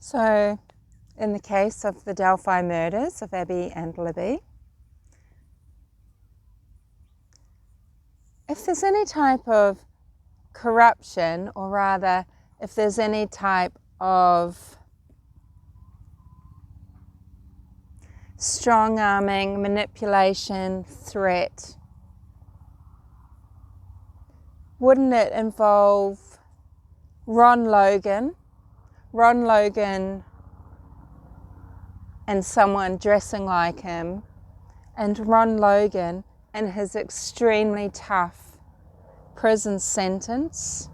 So, in the case of the Delphi murders of Abby and Libby, if there's any type of corruption, or rather, if there's any type of strong-arming, manipulation, threat, wouldn't it involve Ron Logan and someone dressing like him, and Ron Logan and his extremely tough prison sentence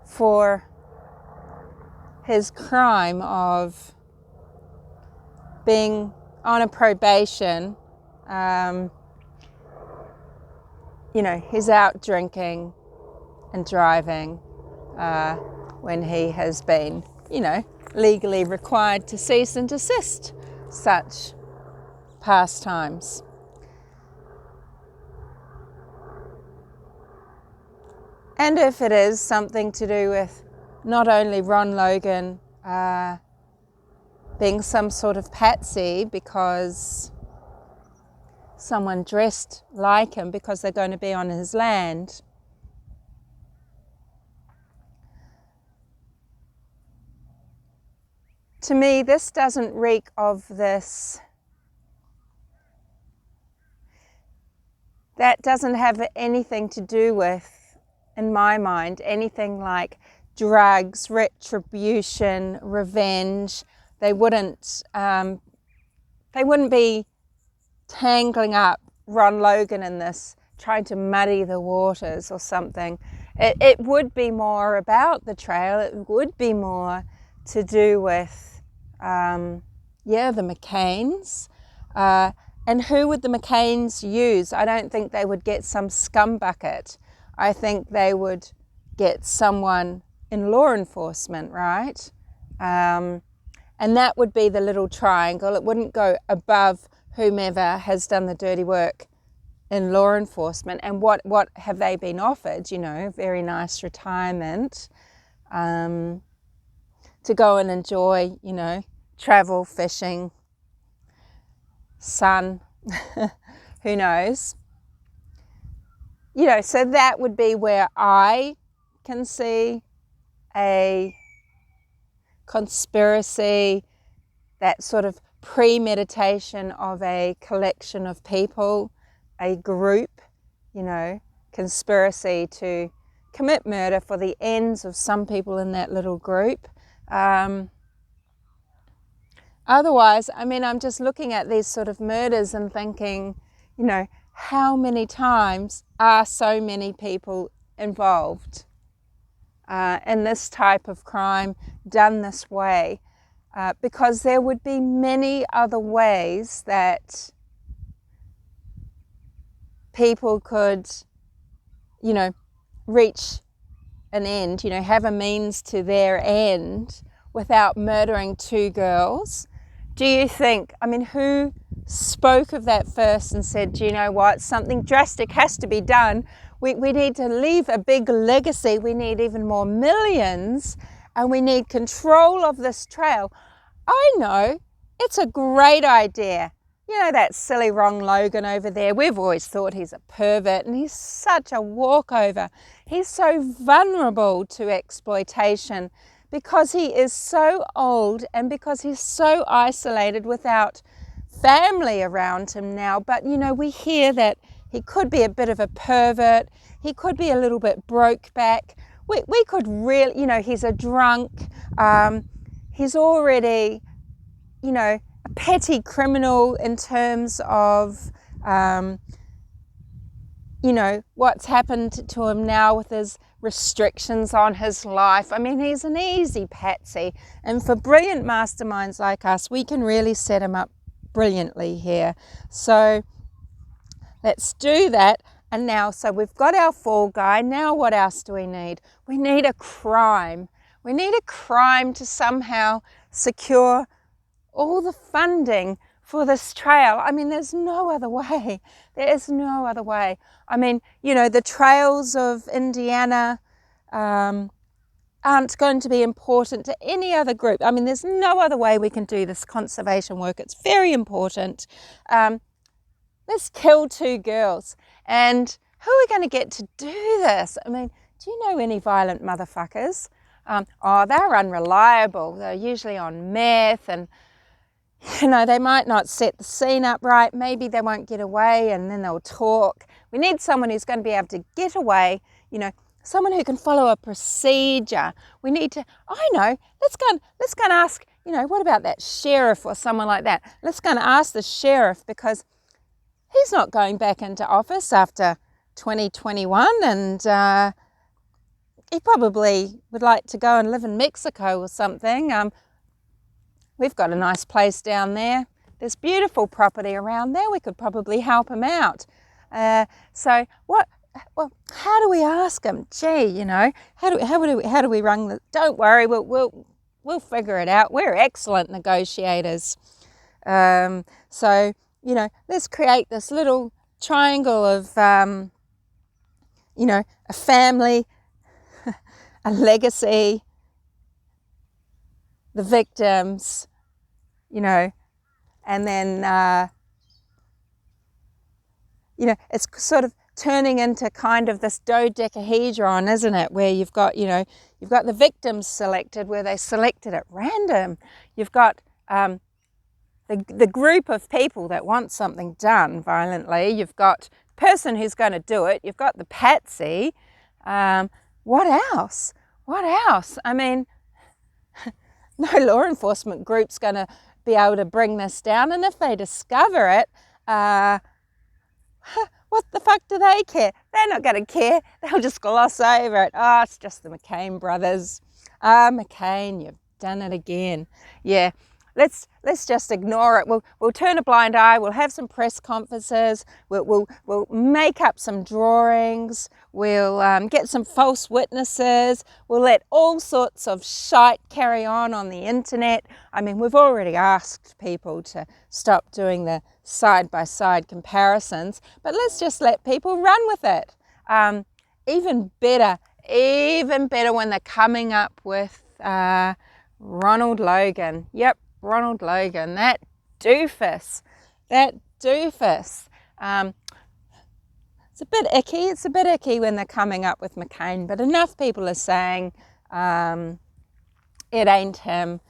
for his crime of being on a probation? He's out drinking and driving when he has been, legally required to cease and desist such pastimes. And if it is something to do with not only Ron Logan being some sort of patsy because someone dressed like him because they're going to be on his land, to me, this doesn't reek of this. That doesn't have anything to do with, in my mind, anything like drugs, retribution, revenge. They wouldn't be tangling up Ron Logan in this, trying to muddy the waters or something. It would be more about the trail. It would be more to do with, the McCains. And who would the McCains use? I don't think they would get some scumbucket. I think they would get someone in law enforcement, right? And that would be the little triangle. It wouldn't go above whomever has done the dirty work in law enforcement. And what have they been offered? Very nice retirement, to go and enjoy, travel, fishing, sun, who knows? So that would be where I can see a conspiracy, that sort of premeditation of a collection of people, a group, conspiracy to commit murder for the ends of some people in that little group. Otherwise, I'm just looking at these sort of murders and thinking, how many times are so many people involved in this type of crime done this way? Because there would be many other ways that people could, reach an end, have a means to their end without murdering two girls. Do you think, who spoke of that first and said, do you know what, something drastic has to be done. We need to leave a big legacy. We need even more millions, and we need control of this trail. I know, it's a great idea. That silly Ron Logan over there, we've always thought he's a pervert, and he's such a walkover. He's so vulnerable to exploitation because he is so old and because he's so isolated without family around him now. But, we hear that he could be a bit of a pervert. He could be a little bit broke back. We could really, he's a drunk. He's already, a petty criminal in terms of, what's happened to him now with his restrictions on his life. He's an easy patsy. And for brilliant masterminds like us, we can really set him up brilliantly here. So let's do that. And now, so we've got our fall guy. Now what else do we need? We need a crime. We need a crime to somehow secure all the funding for this trail. There's no other way. There is no other way. The trails of Indiana are aren't going to be important to any other group. I mean, there's no other way we can do this conservation work. It's very important. Let's kill 2 girls. And who are we going to get to do this? I mean, do you know any violent motherfuckers? They're unreliable. They're usually on meth, and they might not set the scene up right. Maybe they won't get away, and then they'll talk. We need someone who's going to be able to get away, someone who can follow a procedure. We need to, let's go and ask, what about that sheriff or someone like that? Let's go and ask the sheriff, because he's not going back into office after 2021, and he probably would like to go and live in Mexico or something. We've got a nice place down there. There's beautiful property around there. We could probably help him out. How do we ask him? Gee, how do we run the? Don't worry, we'll figure it out. We're excellent negotiators. Let's create this little triangle of, a family, a legacy, the victims, and then, it's sort of turning into kind of this dodecahedron, isn't it? Where you've got the victims selected, where they selected at random. You've got the group of people that want something done violently. You've got the person who's going to do it. You've got the patsy. What else? I mean, no law enforcement group's going to be able to bring this down. And if they discover it, what the fuck do they care? They're not going to care. They'll just gloss over it. It's just the McCain brothers. McCain, you've done it again. Yeah, let's just ignore it. We'll turn a blind eye. We'll have some press conferences. We'll make up some drawings. We'll get some false witnesses. We'll let all sorts of shite carry on the internet. I mean, we've already asked people to stop doing the side-by-side comparisons, but let's just let people run with it. Even better when they're coming up with Ronald Logan. Yep, Ronald Logan, that doofus. It's a bit icky when they're coming up with McCain, but enough people are saying it ain't him,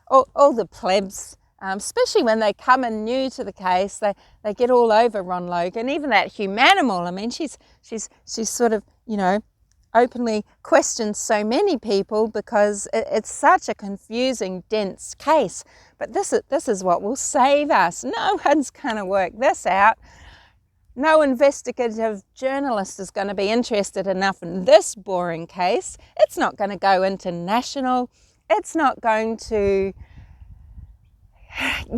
all the plebs, especially when they come in new to the case, they get all over Ron Logan. Even that humanimal, I mean, she's sort of, openly questions so many people because it's such a confusing, dense case. But this is what will save us. No one's going to work this out. No investigative journalist is going to be interested enough in this boring case. It's not going to go international. It's not going to,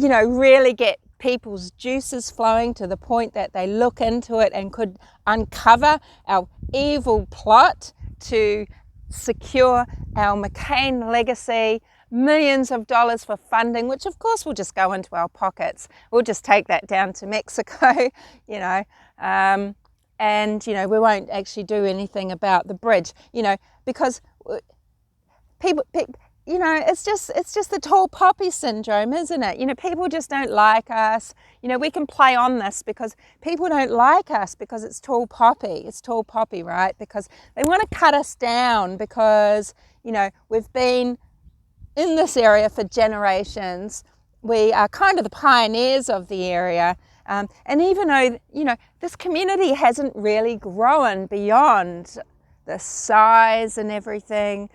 really get people's juices flowing to the point that they look into it and could uncover our evil plot to secure our McCain legacy, millions of dollars for funding, which of course will just go into our pockets. We'll just take that down to Mexico, and, we won't actually do anything about the bridge, because people it's just the tall poppy syndrome, isn't it? People just don't like us. We can play on this because people don't like us because it's tall poppy. It's tall poppy, right? Because they want to cut us down because, we've been in this area for generations. We are kind of the pioneers of the area. And even though, this community hasn't really grown beyond the size and everything,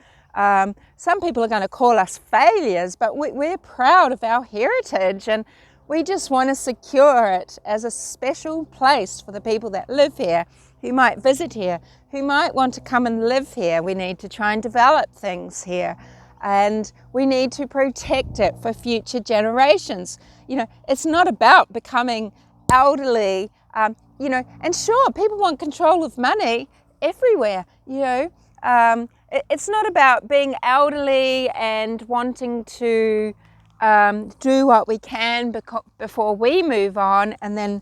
some people are going to call us failures, but we're proud of our heritage and we just want to secure it as a special place for the people that live here, who might visit here, who might want to come and live here. We need to try and develop things here and we need to protect it for future generations. It's not about becoming elderly, and sure, people want control of money everywhere, It's not about being elderly and wanting to do what we can before we move on, and then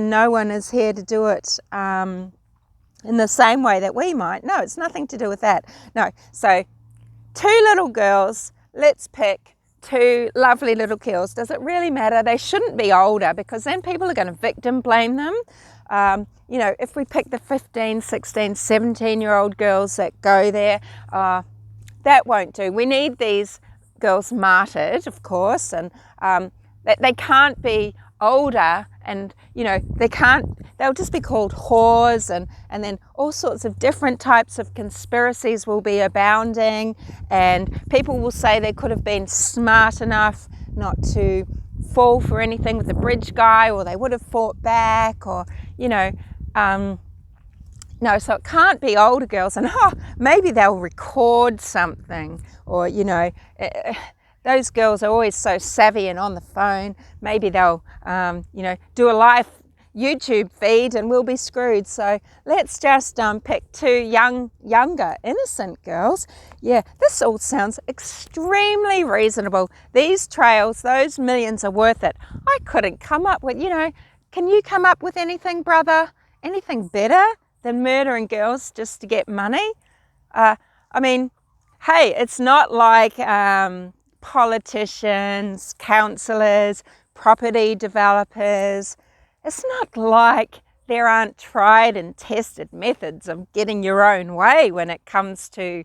no one is here to do it in the same way that we might. No, it's nothing to do with that. No, so two little girls, let's pick two lovely little girls. Does it really matter? They shouldn't be older, because then people are going to victim blame them. You know, if we pick the 15, 16, 17-year-old girls that go there, that won't do. We need these girls martyred, of course, and they can't be older, and you know, they'll just be called whores, and then all sorts of different types of conspiracies will be abounding, and people will say they could have been smart enough not to fall for anything with the bridge guy, or they would have fought back, or you know, no, so it can't be older girls, and maybe they'll record something, or you know, those girls are always so savvy and on the phone. Maybe they'll, you know, do a live YouTube feed, and we'll be screwed. So let's just pick two younger, innocent girls. Yeah, this all sounds extremely reasonable. These trails, those millions are worth it. I couldn't come up with, you know, can you come up with anything, brother? Anything better than murdering girls just to get money? I mean, hey, it's not like politicians, councillors, property developers. It's not like there aren't tried and tested methods of getting your own way when it comes to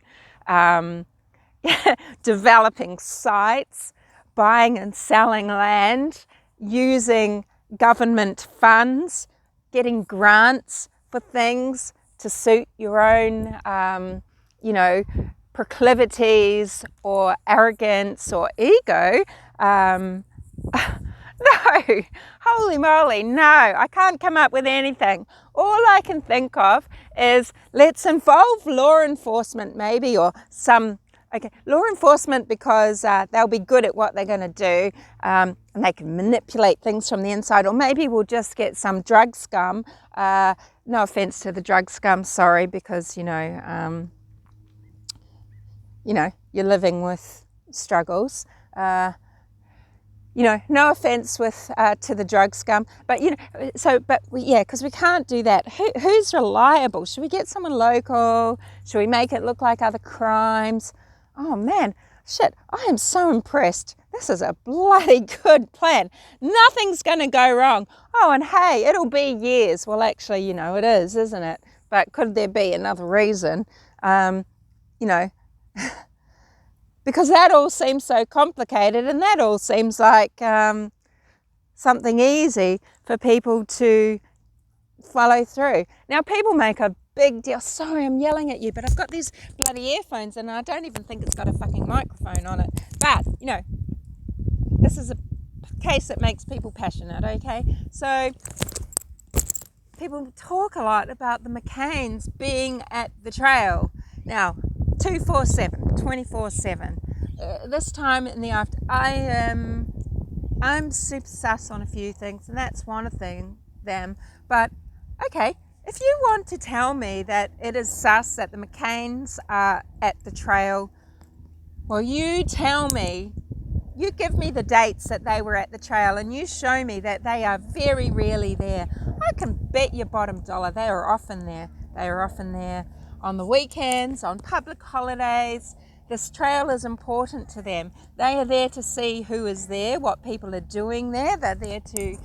developing sites, buying and selling land, using government funds, getting grants for things to suit your own, you know, proclivities or arrogance or ego. No, holy moly, no, I can't come up with anything. All I can think of is let's involve law enforcement maybe, or some, okay, law enforcement, because they'll be good at what they're going to do, and they can manipulate things from the inside. Or maybe we'll just get some drug scum. No offense to the drug scum, sorry, because you know, you're living with struggles. You know, no offense to the drug scum, but you know, yeah, because we can't do that. Who's reliable? Should we get someone local? Should we make it look like other crimes? Oh man, shit, I am so impressed. This is a bloody good plan. Nothing's going to go wrong. Oh, and hey, it'll be years. Well, actually, you know, it is, isn't it? But could there be another reason? You know, because that all seems so complicated, and that all seems like something easy for people to follow through. Now, people make a big deal. Sorry, I'm yelling at you, but I've got these bloody earphones, and I don't even think it's got a fucking microphone on it. But, you know, this is a case that makes people passionate, okay? So people talk a lot about the McCains being at the trail. Now, 24/7. This time in the afternoon, I'm super sus on a few things, and that's one of them. But okay, if you want to tell me that it is sus that the McCains are at the trail, well, you tell me, you give me the dates that they were at the trail, and you show me that they are very rarely there. I can bet your bottom dollar they are often there. They are often there on the weekends, on public holidays. This trail is important to them. They are there to see who is there, what people are doing there. They're there to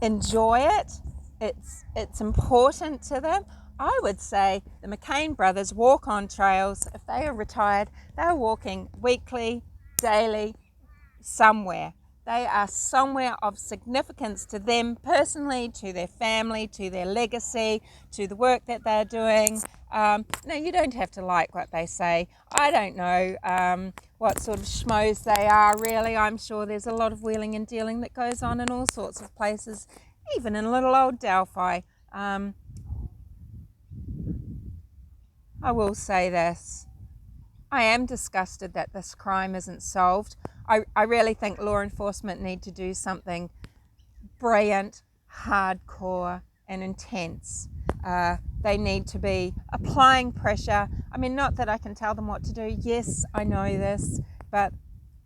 enjoy it. It's important to them. I would say the McCain brothers walk on trails. If they are retired, they're walking weekly, daily, somewhere. They are somewhere of significance to them personally, to their family, to their legacy, to the work that they're doing. No, you don't have to like what they say. I don't know what sort of schmoes they are, really. I'm sure there's a lot of wheeling and dealing that goes on in all sorts of places, even in little old DELPHI. I will say this. I am disgusted that this crime isn't solved. I really think law enforcement need to do something brilliant, hardcore, and intense. They need to be applying pressure. I mean, not that I can tell them what to do. Yes, I know this, but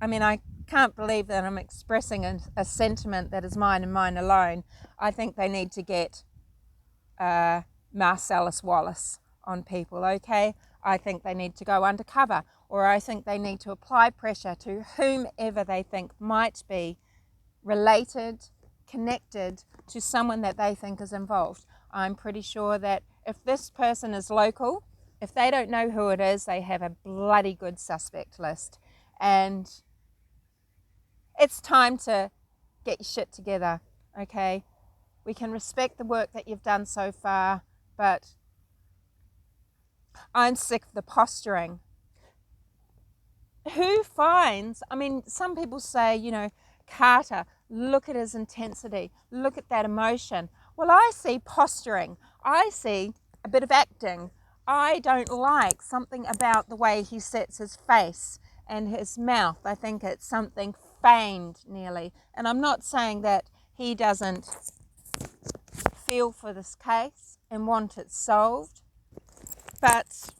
I mean, I can't believe that I'm expressing a sentiment that is mine and mine alone. I think they need to get Marcellus Wallace on people, okay? I think they need to go undercover, or I think they need to apply pressure to whomever they think might be related, connected to someone that they think is involved. I'm pretty sure that if this person is local, if they don't know who it is, they have a bloody good suspect list. And it's time to get your shit together, okay? We can respect the work that you've done so far, but I'm sick of the posturing. Who finds, I mean, some people say, you know, Carter, look at his intensity, look at that emotion. Well, I see posturing, I see a bit of acting. I don't like something about the way he sets his face and his mouth. I think it's something feigned nearly. And I'm not saying that he doesn't feel for this case and want it solved, but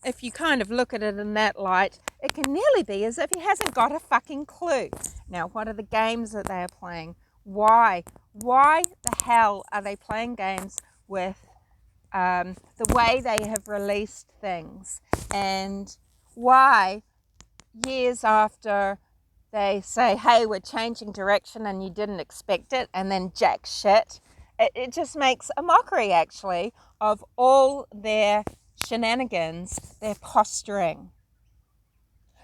if you kind of look at it in that light, it can nearly be as if he hasn't got a fucking clue. Now, what are the games that they are playing? Why? Why the hell are they playing games with the way they have released things? And why, years after they say, hey, we're changing direction and you didn't expect it, and then jack shit, it just makes a mockery, actually, of all their shenanigans, their posturing.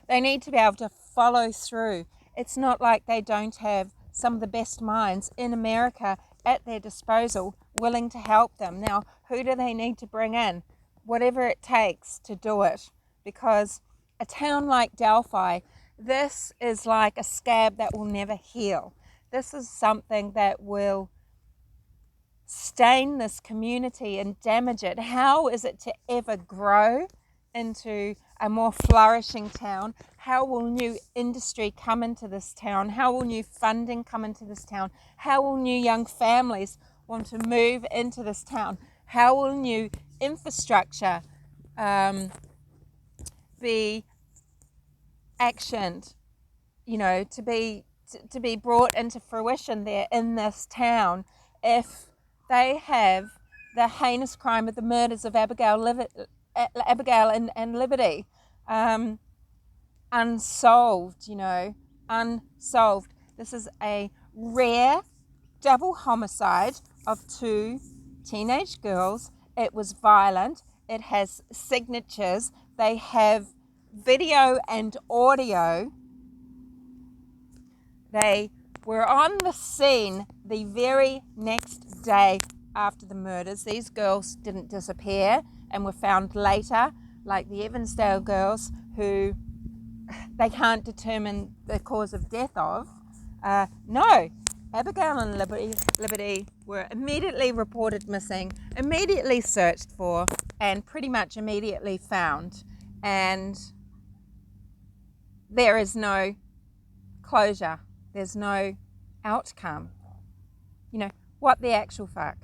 They need to be able to follow through. It's not like they don't have some of the best minds in America at their disposal, willing to help them. Now, who do they need to bring in? Whatever it takes to do it. Because a town like Delphi, this is like a scab that will never heal. This is something that will stain this community and damage it. How is it to ever grow into a more flourishing town? How will new industry come into this town? How will new funding come into this town? How will new young families want to move into this town? How will new infrastructure be actioned, you know, to be brought into fruition there in this town if they have the heinous crime of the murders of Abigail and Liberty unsolved, you know, unsolved. This is a rare double homicide of 2 teenage girls. It was violent. It has signatures. They have video and audio. They were on the scene the very next day after the murders. These girls didn't disappear and were found later, like the Evansdale girls, who they can't determine the cause of death of. No, Abigail and Liberty were immediately reported missing, immediately searched for, and pretty much immediately found. And there is no closure. There's no outcome. You know, what the actual fuck?